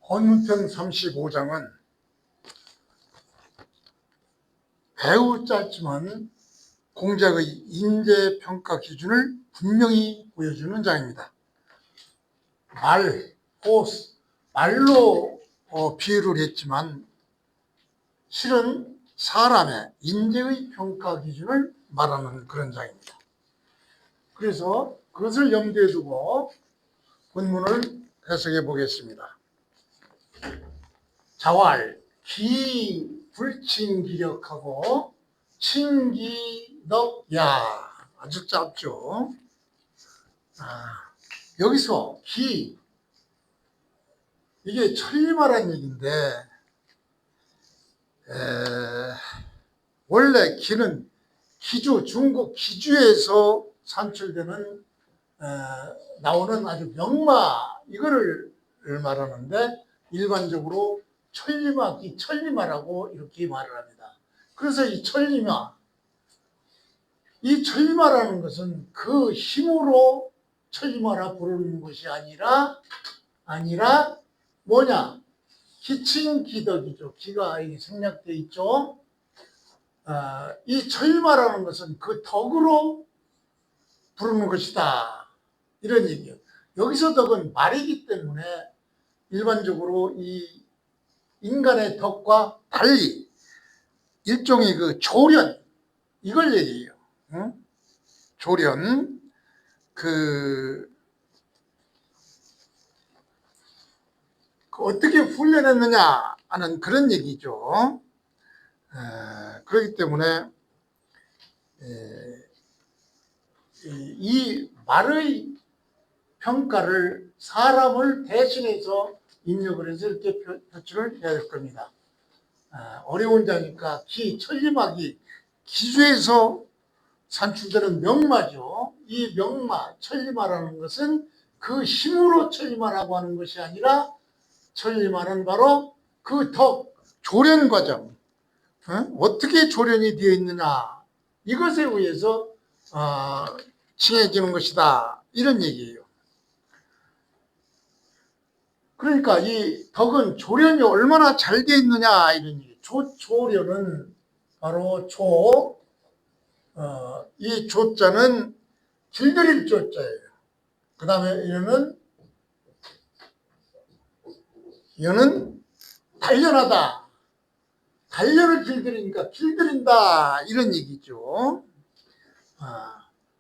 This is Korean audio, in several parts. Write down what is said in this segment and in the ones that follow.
헌문편 35장은 매우 짧지만 공작의 인재평가 기준을 분명히 보여주는 장입니다. 말로 비유를 했지만 실은 사람의 인재의 평가 기준을 말하는 그런 장입니다. 그래서 그것을 염두에 두고 본문을 해석해 보겠습니다. 자활, 불친기력하고 친기덕야, 아주 짧죠. 여기서 이게 천리마란 얘기인데 원래 기는 중국 기주에서 산출되는 나오는 아주 명마, 이거를 말하는데 일반적으로 천리마라고 이렇게 말을 합니다. 그래서 이 천리마라는 것은 그 힘으로 천리마라 부르는 것이 아니라 뭐냐? 기친기덕이죠. 기가 생략되어 있죠. 이 천리마라는 것은 그 덕으로 부르는 것이다, 이런 얘기예요. 여기서 덕은 말이기 때문에 일반적으로 이 인간의 덕과 달리 일종의 그 조련, 이걸 얘기해요. 응? 조련, 어떻게 훈련했느냐 하는 그런 얘기죠. 그렇기 때문에 이 말의 평가를 사람을 대신해서 입력을 해서 이렇게 표출을 해야 될 겁니다. 어려운 자니까 천리막이 기주에서 산출되는 명마죠. 이 명마, 천리마라는 것은 그 힘으로 천리마라고 하는 것이 아니라 천리마는 바로 그 덕, 조련 과정, 어떻게 조련이 되어 있느냐, 이것에 의해서 칭해지는 것이다, 이런 얘기예요. 그러니까 이 덕은 조련이 얼마나 잘 되어 있느냐, 이런 얘기. 조련은 바로 이 조자는 길들일 조자예요. 그 다음에 이거는 단련하다. 단련을 길들이니까 길들인다, 이런 얘기죠.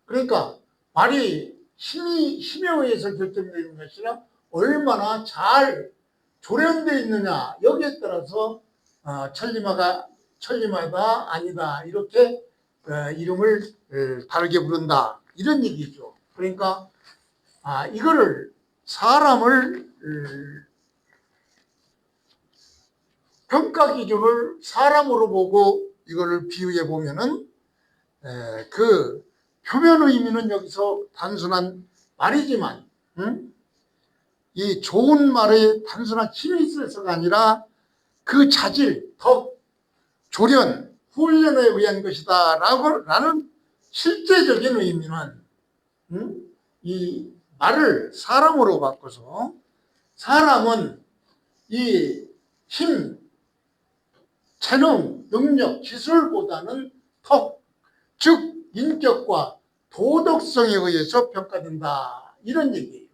그러니까 말이 힘에 의해서 결정되는 것이라 얼마나 잘 조련되어 있느냐, 여기에 따라서 천리마다 아니다, 이렇게 이름을 다르게 부른다, 이런 얘기죠. 그러니까 이거를 사람을 평가 기준을 사람으로 보고 이거를 비유해 보면은 그 표면 의미는 여기서 단순한 말이지만, 이 좋은 말에 단순한 힘이 있어서가 아니라 그 자질, 덕, 조련, 훈련에 의한 것이다 라는 실제적인 의미는 이 말을 사람으로 바꿔서 사람은 이 힘, 재능, 능력, 기술보다는 덕, 즉 인격과 도덕성에 의해서 평가된다, 이런 얘기예요.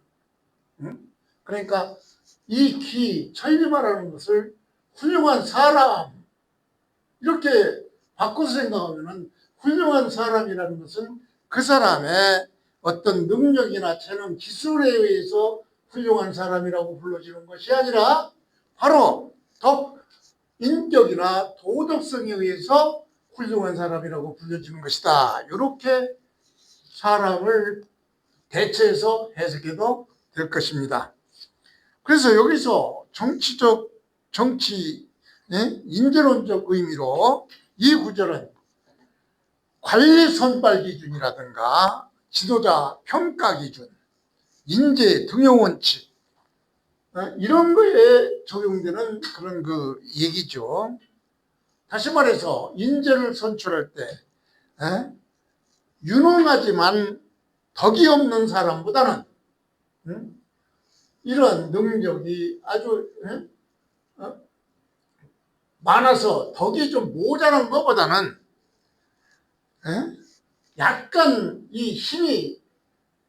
그러니까 이 천리마라는 것을 훌륭한 사람, 이렇게 바꿔서 생각하면 훌륭한 사람이라는 것은 그 사람의 어떤 능력이나 재능, 기술에 의해서 훌륭한 사람이라고 불러지는 것이 아니라 바로 덕, 인격이나 도덕성에 의해서 훌륭한 사람이라고 불려지는 것이다, 이렇게 사람을 대체해서 해석해도 될 것입니다. 그래서 여기서 인재론적 의미로 이 구절은 관리 선발 기준이라든가 지도자 평가 기준, 인재 등용 원칙, 이런 거에 적용되는 그런 그 얘기죠. 다시 말해서 인재를 선출할 때 유능하지만 덕이 없는 사람보다는 이런 능력이 아주 많아서 덕이 좀 모자란 것보다는 약간 이 힘이,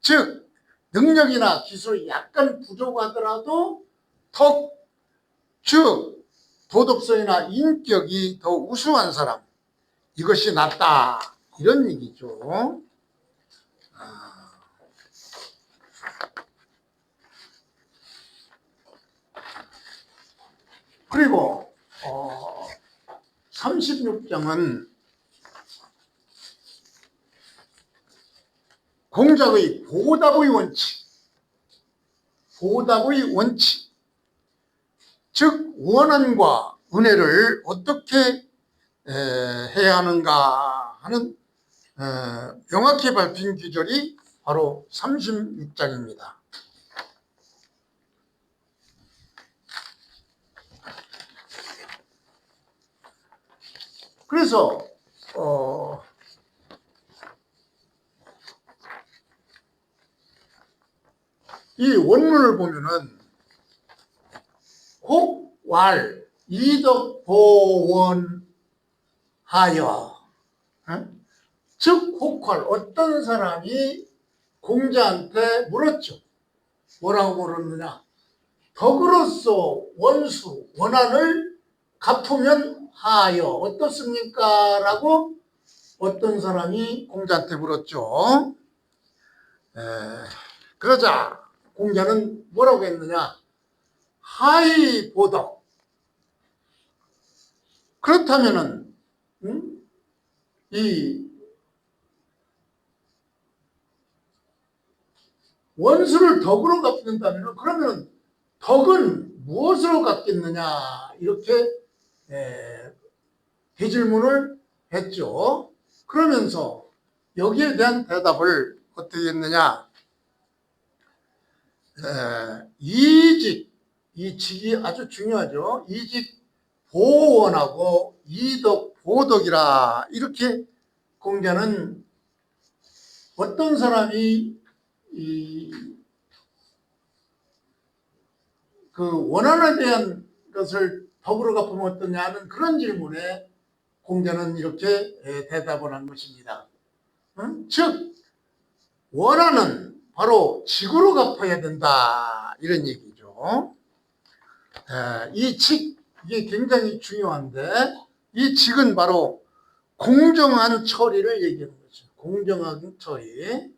즉 능력이나 기술이 약간 부족하더라도 덕, 즉 도덕성이나 인격이 더 우수한 사람, 이것이 낫다, 이런 얘기죠. 그리고 36장은 공작의 보답의 원칙, 즉 원한과 은혜를 어떻게 해야 하는가 하는 명확히 밝힌 규절이 바로 36장입니다. 그래서 이 원문을 보면은 혹왈 이덕보원하여, 즉 혹왈, 어떤 사람이 공자한테 물었죠. 뭐라고 물었느냐? 덕으로서 원수, 원한을 갚으면 하여 어떻습니까? 라고 어떤 사람이 공자한테 물었죠. 그러자 공자는 뭐라고 했느냐? 하이 보덕. 그렇다면은 이 원수를 덕으로 갚는다면 그러면 덕은 무엇으로 갚겠느냐, 이렇게 대질문을 했죠. 그러면서 여기에 대한 대답을 어떻게 했느냐? 이직이 아주 중요하죠. 이직 보원하고 이덕 보덕이라, 이렇게 공자는 어떤 사람이 그 원한에 대한 것을 덕으로 갚으면 어떠냐는 그런 질문에 공자는 이렇게 대답을 한 것입니다. 즉 원한은 바로 직으로 갚아야 된다, 이런 얘기죠. 이 직, 이게 굉장히 중요한데, 이 직은 바로 공정한 처리를 얘기하는 거죠. 공정한 처리.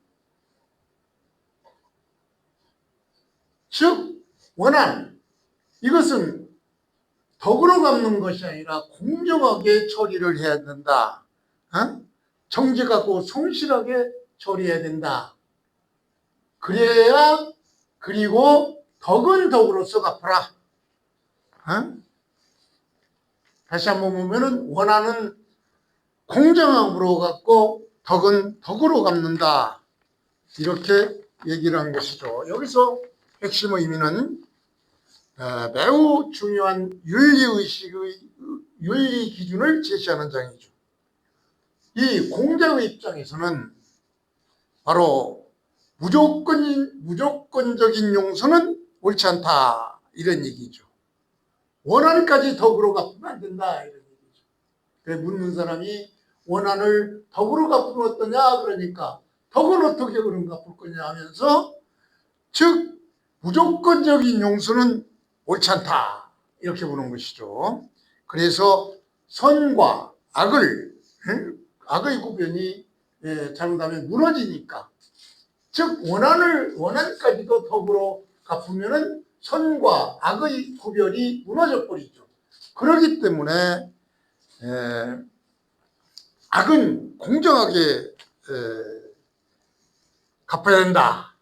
즉 원한, 이것은 덕으로 갚는 것이 아니라 공정하게 처리를 해야 된다. 정직하고 성실하게 처리해야 된다. 그래야, 그리고 덕은 덕으로서 갚아라. 다시 한번 보면은 원한은 공정함으로 갚고 덕은 덕으로 갚는다, 이렇게 얘기를 한 것이죠. 여기서 핵심 의미는 매우 중요한 윤리의식의 윤리 기준을 제시하는 장이죠. 이 공자의 입장에서는 바로 무조건적인 용서는 옳지 않다, 이런 얘기죠. 원한까지 덕으로 갚으면 안 된다, 이런 얘기죠. 그래, 묻는 사람이 원한을 덕으로 갚으면 어떠냐, 그러니까 덕은 어떻게 그럼 갚을 거냐 하면서, 즉 무조건적인 용서는 옳지 않다, 이렇게 보는 것이죠. 그래서 선과 악의 구별이 잘못하면 무너지니까, 즉 원한까지도 덕으로 갚으면은 선과 악의 구별이 무너져 버리죠. 그렇기 때문에 악은 공정하게 갚아야 된다.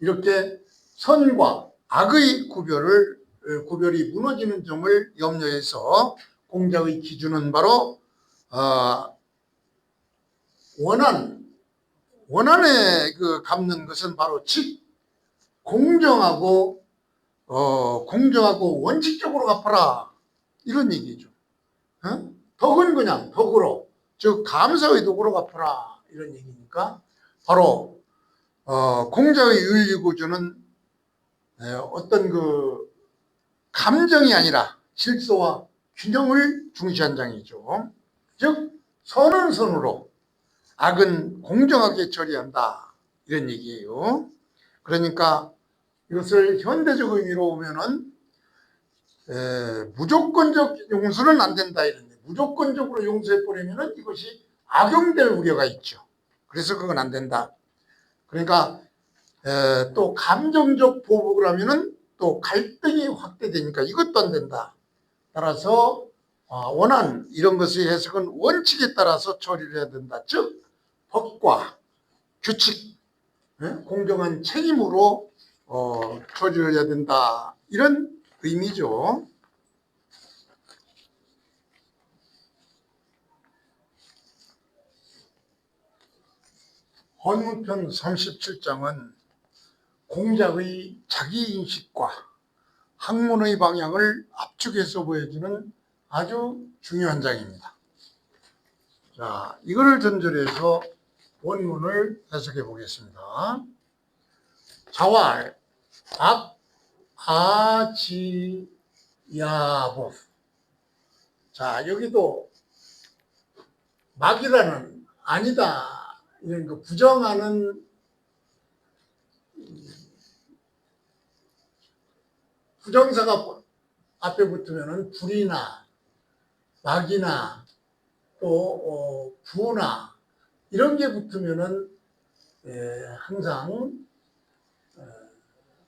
이렇게 선과 악의 구별이 무너지는 점을 염려해서 공자의 기준은 바로 원한에 갚는 것은 바로 즉 공정하고 원칙적으로 갚아라, 이런 얘기죠. 덕은 그냥 덕으로, 즉 감사의 덕으로 갚아라, 이런 얘기니까 바로 공자의 윤리구조는 어떤 그 감정이 아니라 질서와 균형을 중시한 장이죠. 즉 선은 선으로 악은 공정하게 처리한다 이런 얘기예요. 그러니까 이것을 현대적 의미로 보면은 무조건적 용서는 안 된다 이런데, 무조건적으로 용서해 버리면은 이것이 악용될 우려가 있죠. 그래서 그건 안 된다. 그러니까 또 감정적 보복을 하면은 또 갈등이 확대되니까 이것도 안 된다. 따라서 원한 이런 것의 해석은 원칙에 따라서 처리를 해야 된다. 즉 법과 규칙, 공정한 책임으로 처리를 해야 된다. 이런 의미죠. 헌문편 37장은 공자의 자기인식과 학문의 방향을 압축해서 보여주는 아주 중요한 장입니다. 자, 이거를 전제로 해서 원문을 해석해 보겠습니다. 자왈 아지야보. 자, 여기도 막이라는 아니다 이런 거 부정하는 부정사가 앞에 붙으면은 불이나 막이나 또 부나 이런 게 붙으면은 항상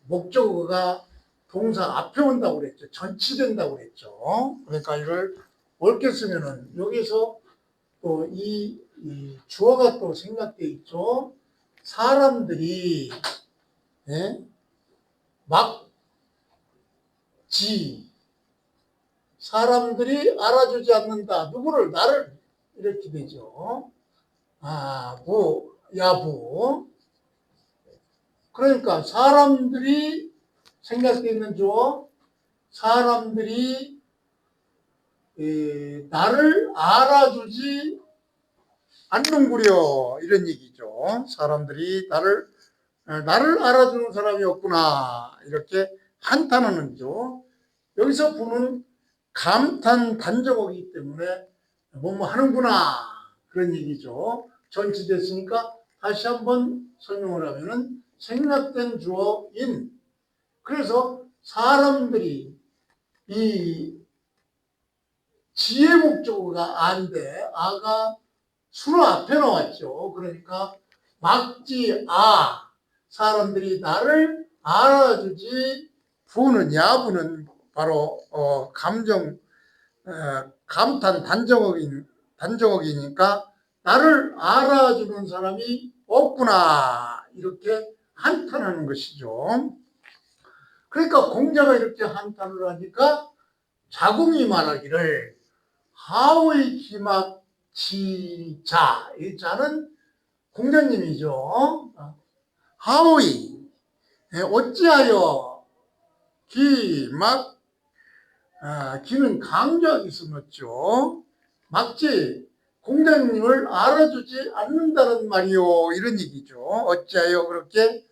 목적어가 동사 앞에 온다고 그랬죠. 전치된다고 그랬죠. 그러니까 이걸 옳게 쓰면은 여기서 또 이 주어가 또 생략돼 있죠. 사람들이 막지, 사람들이 알아주지 않는다. 누구를? 나를. 이렇게 되죠. 야부. 그러니까 사람들이 생략되어 있는 주어, 사람들이 나를 알아주지 않는구려 이런 얘기죠. 사람들이 나를 알아주는 사람이 없구나 이렇게 한탄하는 거죠. 여기서 부는 감탄 단정어이기 때문에 뭐뭐 하는구나 그런 얘기죠. 전치됐으니까 다시 한번 설명을 하면은 생략된 주어인, 그래서 사람들이 이 지혜 목적어가 아인데 아가 수로 앞에 나왔죠. 그러니까 막지 사람들이 나를 알아주지, 부는 야부는 바로 감탄 단정어이니까 나를 알아주는 사람이 없구나 이렇게 한탄하는 것이죠. 그러니까 공자가 이렇게 한탄을 하니까 자궁이 말하기를 하의 기막지자, 이 자는 공자님이죠. 하의 어찌하여 기는 강조하기 써놨죠. 막지 공자님을 알아주지 않는다는 말이요 이런 얘기죠. 어찌하여 그렇게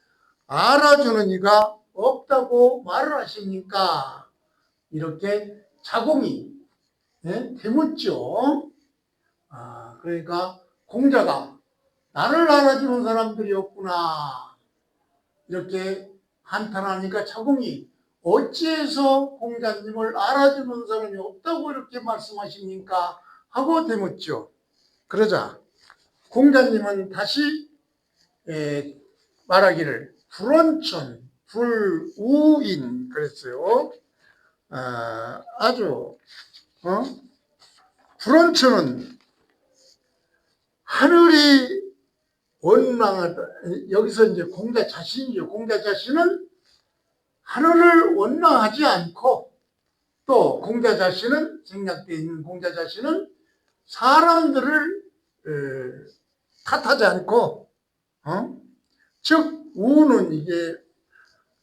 알아주는 이가 없다고 말을 하시니까 이렇게 자공이 되묻죠. 그러니까 공자가 나를 알아주는 사람들이 없구나 이렇게 한탄하니까 자공이 어찌해서 공자님을 알아주는 사람이 없다고 이렇게 말씀하십니까 하고 되묻죠. 그러자 공자님은 다시 말하기를 불원천 불우인 그랬어요. 아주 불원천은 하늘이 원망하다. 여기서 이제 공자 자신이죠. 공자 자신은 하늘을 원망하지 않고, 또 공자 자신은 생략되어 있는 공자 자신은 사람들을 탓하지 않고, 즉 우는 이게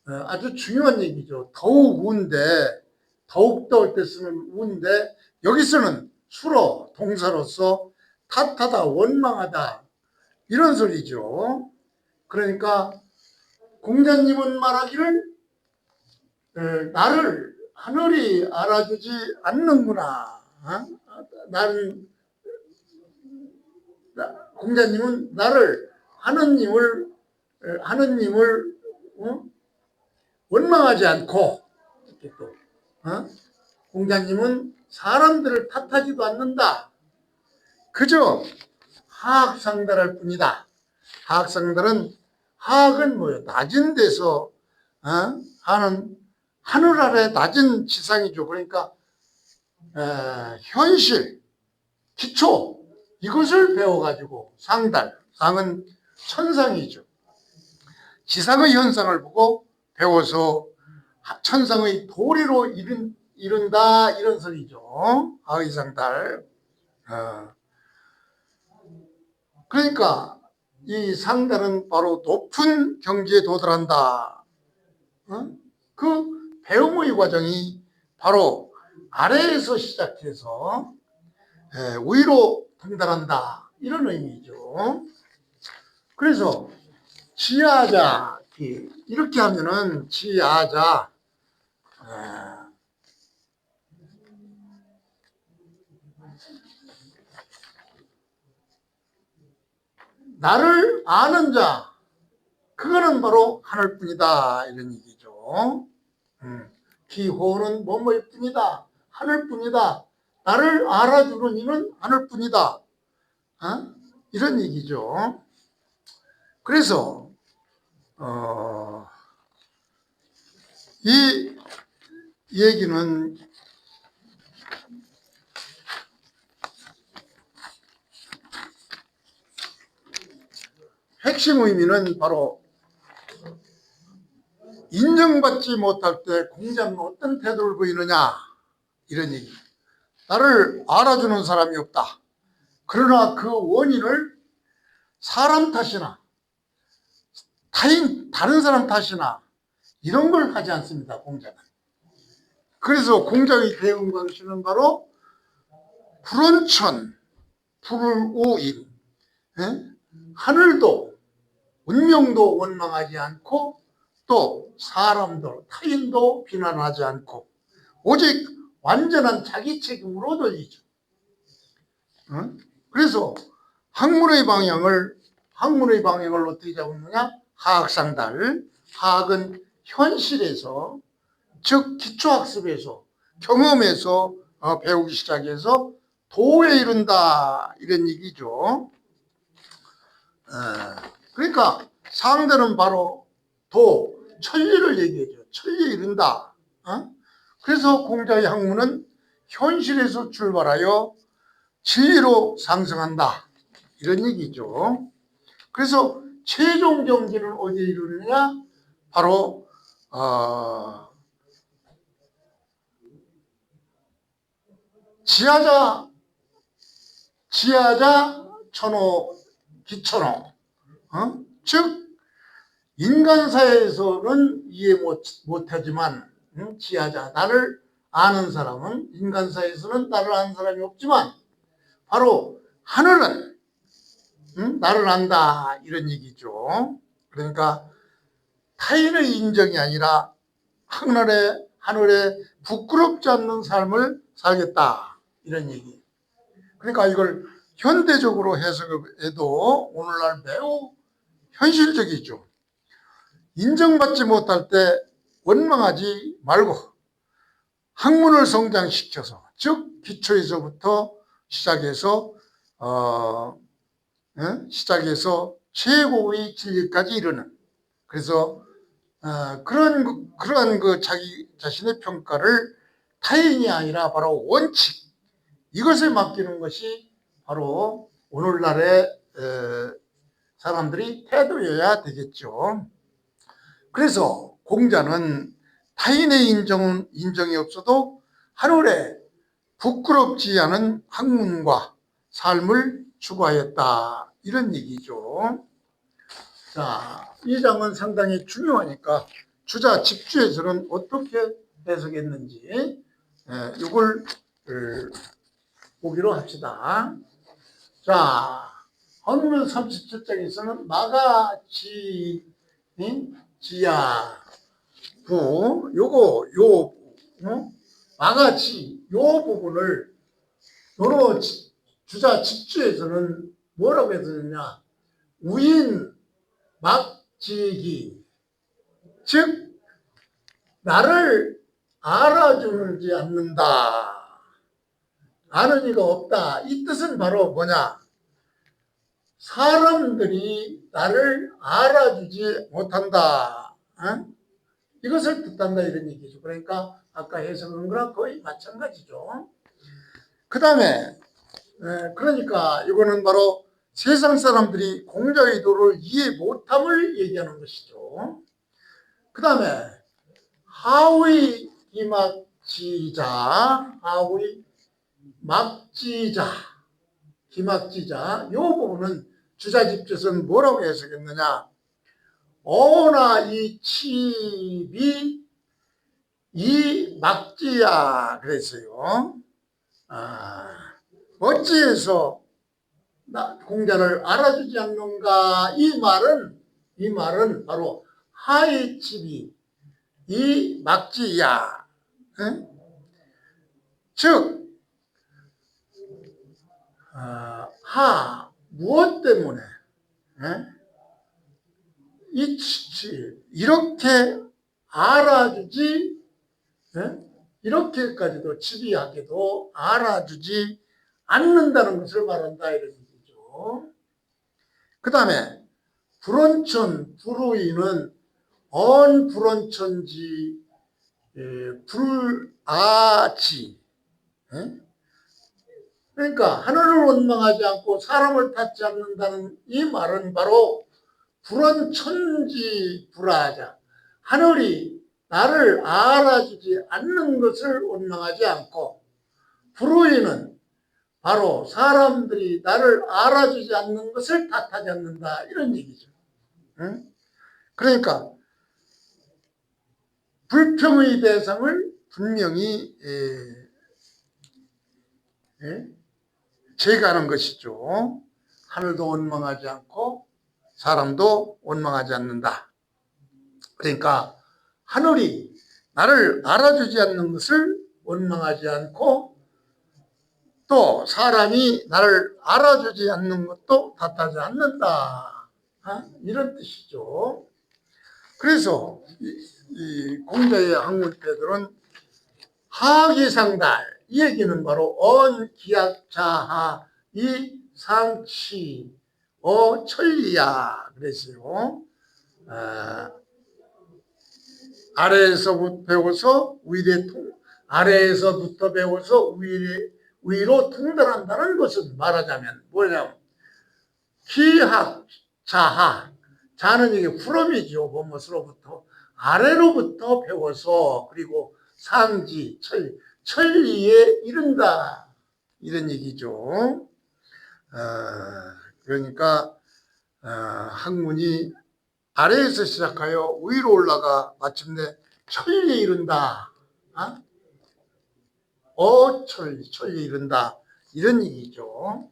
아주 중요한 얘기죠. 더욱 우인데, 더욱더 할 때 쓰는 우인데 여기서는 수로 동사로서 탓하다 원망하다 이런 소리죠. 그러니까 공자님은 말하기를 나를 하늘이 알아주지 않는구나. 나는 공자님은 나를 하느님을 원망하지 않고 또 공자님은 사람들을 탓하지도 않는다. 그저 하악상달할 뿐이다. 하악은 뭐예요? 낮은 데서 하는 하늘 아래 낮은 지상이죠. 그러니까 현실, 기초 이것을 배워가지고 상은 천상이죠. 지상의 현상을 보고 배워서 천상의 도리로 이른다 이런 소리죠. 하의상달. 그러니까 이 상달은 바로 높은 경지에 도달한다. 그 배움의 과정이 바로 아래에서 시작해서 위로 등달한다 이런 의미죠. 그래서 지하자 이렇게 하면은 지하자 나를 아는 자 그거는 바로 하늘뿐이다 이런 얘기죠. 기호는 뭐뭐일 뿐이다 하늘뿐이다 나를 알아주는 이는 하늘뿐이다 이런 얘기죠. 그래서 이 얘기는 핵심 의미는 바로 인정받지 못할 때 공자는 어떤 태도를 보이느냐 이런 얘기. 나를 알아주는 사람이 없다. 그러나 그 원인을 사람 탓이나 다른 사람 탓이나 이런 걸 하지 않습니다. 공자는. 그래서 공자의 대응 방식은 바로 불원천, 불우인, 하늘도 운명도 원망하지 않고 또 사람도 타인도 비난하지 않고 오직 완전한 자기 책임으로 돌리죠. 그래서 학문의 방향을 어떻게 잡느냐? 하악상달. 하악은 현실에서 즉 기초학습에서 경험에서 배우기 시작해서 도에 이른다 이런 얘기죠. 그러니까 상대는 바로 천리를 얘기해줘. 천리에 이른다. 그래서 공자의 학문은 현실에서 출발하여 진리로 상승한다. 이런 얘기죠. 그래서 최종 경지는 어디에 이르느냐? 바로 지하자 천호 기천호 즉 인간사에서는 이해 못하지만 지하자 나를 아는 사람은 인간사에서는 나를 아는 사람이 없지만 바로 하늘은 나를 안다 이런 얘기죠. 그러니까 타인의 인정이 아니라 하늘에 부끄럽지 않는 삶을 살겠다 이런 얘기. 그러니까 이걸 현대적으로 해석해도 오늘날 매우 현실적이죠. 인정받지 못할 때 원망하지 말고 학문을 성장시켜서 즉 기초에서부터 시작해서 최고의 진리까지 이르는 그래서 그러한 그 자기 자신의 평가를 타인이 아니라 바로 원칙 이것에 맡기는 것이 바로 오늘날의 사람들이 태도여야 되겠죠. 그래서 공자는 타인의 인정이 없어도 하늘에 부끄럽지 않은 학문과 삶을 추구하였다 이런 얘기죠. 자, 이 장은 상당히 중요하니까 주자 집주에서는 어떻게 해석했는지 이걸 보기로 합시다. 자, 헌문 37장에서는 마가 지야 요거 마가지 요 부분을 요로 주자 집주에서는 뭐라고 했느냐? 우인 막지기, 즉 나를 알아주지 않는다, 아는 이가 없다. 이 뜻은 바로 뭐냐? 사람들이 나를 알아주지 못한다, 이것을 뜻한다, 이런 얘기죠. 그러니까 아까 해석한 거랑 거의 마찬가지죠. 그 다음에 그러니까 이거는 바로 세상 사람들이 공자 의도를 이해 못함을 얘기하는 것이죠. 그 다음에 하의 기막지자, 하의 막지자, 기막지자, 이 부분은 주자집주에서는 뭐라고 해석했느냐? 어나 이 칩이 이 막지야 그랬어요. 어찌해서 공자를 알아주지 않는가? 이 말은 바로 하의 칩이 이 막지야. 즉 무엇 때문에 이 이렇게 알아주지, 이렇게까지도 치비하게도 알아주지 않는다는 것을 말한다, 이런 얘기죠. 그 다음에 불원천, 불의는 언불원천지 불아지, 그러니까 하늘을 원망하지 않고 사람을 탓지 않는다는 이 말은 바로 불원천지 불아자, 하늘이 나를 알아주지 않는 것을 원망하지 않고, 불의는 바로 사람들이 나를 알아주지 않는 것을 탓하지 않는다, 이런 얘기죠. 그러니까 불평의 대상을 분명히 제거하는 것이죠. 하늘도 원망하지 않고 사람도 원망하지 않는다. 그러니까 하늘이 나를 알아주지 않는 것을 원망하지 않고, 또 사람이 나를 알아주지 않는 것도 탓하지 않는다, 이런 뜻이죠. 그래서 이 공자의 학문패들은 하기상달, 이 얘기는 바로 언기약자하 이 상치 천리야 그랬어요. 아래에서부터 배워서 아래에서부터 배워서 위로 통달한다는 것은 말하자면 뭐냐면 기학자하, 자는 이게 후렴이죠. 뭐뭐로부터 아래로부터 배워서 그리고 상지 천리에 이른다, 이런 얘기죠. 그러니까 학문이 아래에서 시작하여 위로 올라가 마침내 천리에 이른다, 천리에 이른다, 이런 얘기죠.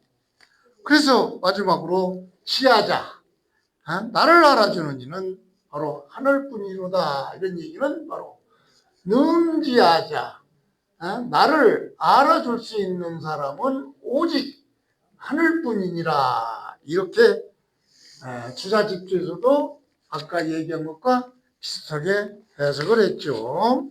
그래서 마지막으로 지하자, 나를 알아주는 이는 바로 하늘뿐이로다, 이런 얘기는 바로 능지하자, 나를 알아줄 수 있는 사람은 오직 하늘뿐이니라, 이렇게 주자집주에서도 아까 얘기한 것과 비슷하게 해석을 했죠.